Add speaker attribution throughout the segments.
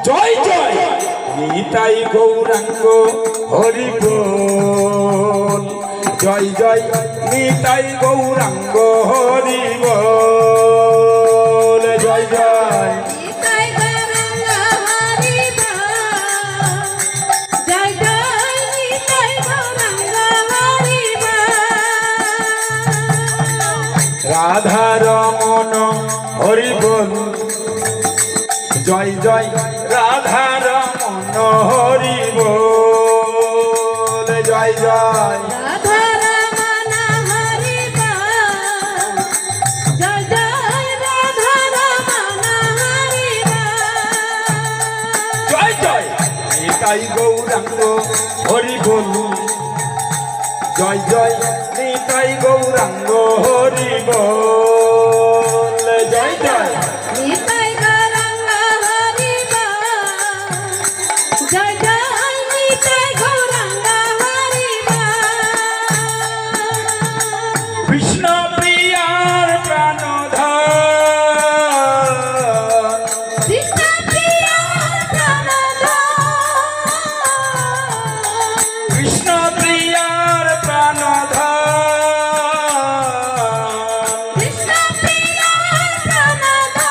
Speaker 1: জয় জয় নিতাই গৌরাঙ্গ হরি বল। জয় জয় নিতাই গৌরাঙ্গ হরি বল। জয় জয় রাধা রমন হরি বল। জয় জয় রাধা রমন হরি বল। জয় জয় জয় জয় নিতাই গৌরাঙ্গ হরি বল। জয় জয় নিতাই গৌরাঙ্গ হরি বল। জয় জয়
Speaker 2: নিতাই গৌরাঙ্গ হরি বল। জয় জয় নিতাই গৌরাঙ্গ হরি বল।
Speaker 1: কৃষ্ণ প্রিয়ার প্রাণধন।
Speaker 2: কৃষ্ণ প্রিয়ার প্রাণধন।
Speaker 1: কৃষ্ণ প্রিয়ার প্রাণধন।
Speaker 2: কৃষ্ণ প্রিয়ার প্রাণধন।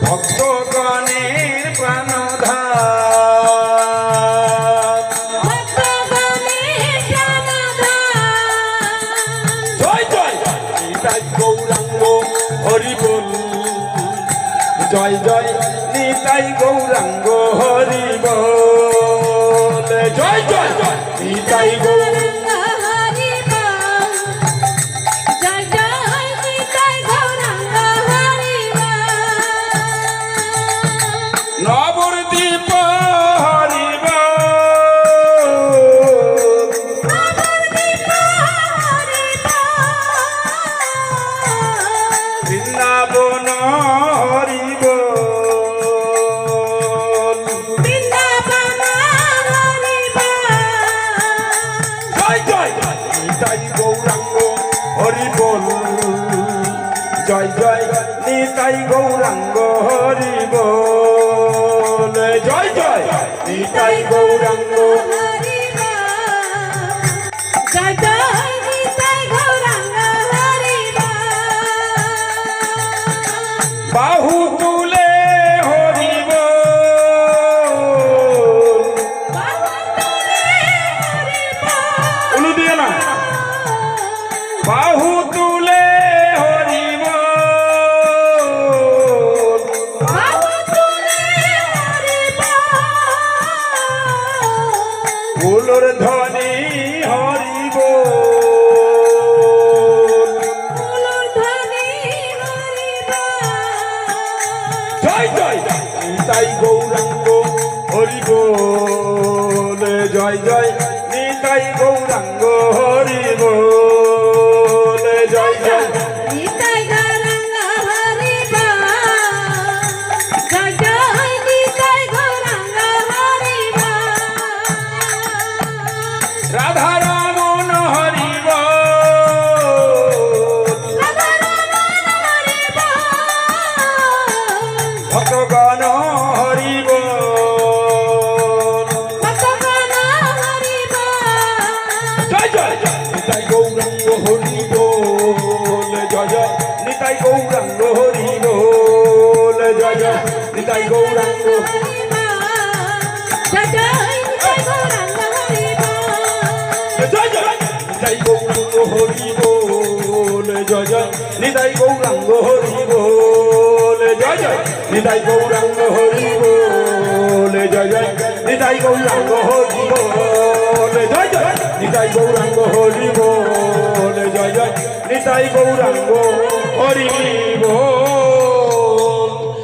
Speaker 1: ভক্তগণের প্রাণধন।
Speaker 2: ভক্তগণের প্রাণধন।
Speaker 1: জয় জয় নিতাই গৌরাঙ্গ হরি বল। জয় জয় নিতাই গৌরাঙ্গ হরি বল। জয় জয় নিতাই গৌরাঙ্গ
Speaker 2: হরি বল। জয় জয় নিতাই গৌরাঙ্গ হরি বল।
Speaker 1: নবদ্বীপ হরি বল।
Speaker 2: নবদ্বীপ হরি বল।
Speaker 1: বৃন্দাবন হরি বল।
Speaker 2: বৃন্দাবন হরি বল।
Speaker 1: জয় জয় নিতাই গৌরাঙ্গ হরি বল। জয় জয় নিতাই গৌরাঙ্গ হরি বল। জয় জয় নিতাই গৌরাঙ্গ।
Speaker 2: হরি বল। জয় জয় নিতাই গৌরাঙ্গ হরি বল।
Speaker 1: বাহু তুলে হরি বল।
Speaker 2: বাহু তুলে হরি বল।
Speaker 1: উলু দিয়ে না। বাহু তুলে হরি বল।
Speaker 2: বাহু তুলে হরি বল।
Speaker 1: ফুলর ধ্বনি হরি বল।
Speaker 2: ফুলর ধ্বনি হরি বল।
Speaker 1: জয় জয় নিতাই গৌরাঙ্গ হরি বল। জয় জয় নিতাই গৌরাঙ্গ হরি বল। জয় জয়
Speaker 2: নিতাই গৌরাঙ্গ হরি বল। জয় জয় নিতাই গৌরাঙ্গ হরি বল।
Speaker 1: রাধা রমন হরি বল।
Speaker 2: রাধা রমন হরি বল।
Speaker 1: ভক্তগণ হরি বল।
Speaker 2: ভক্তগণ হরি বল।
Speaker 1: জয় জয় নিতাই গৌরাঙ্গ হরি বল। জয় জয় নিতাই গৌরাঙ্গ হরি বল। জয় জয় নিতাই গৌরাঙ্গ।
Speaker 2: হরি বল। জয় জয় নিতাই গৌরাঙ্গ হরি বল।
Speaker 1: জয় জয় নিতাই গৌরাঙ্গ হরি বল। জয় জয় নিতাই গৌরাঙ্গ হরি বল। জয় জয় নিতাই গৌরাঙ্গ হরি বল। জয় জয় নিতাই গৌরাঙ্গ হরি বল। জয় জয় নিতাই গৌরাঙ্গ হরি বল। জয় জয় নিতাই গৌরাঙ্গ হরি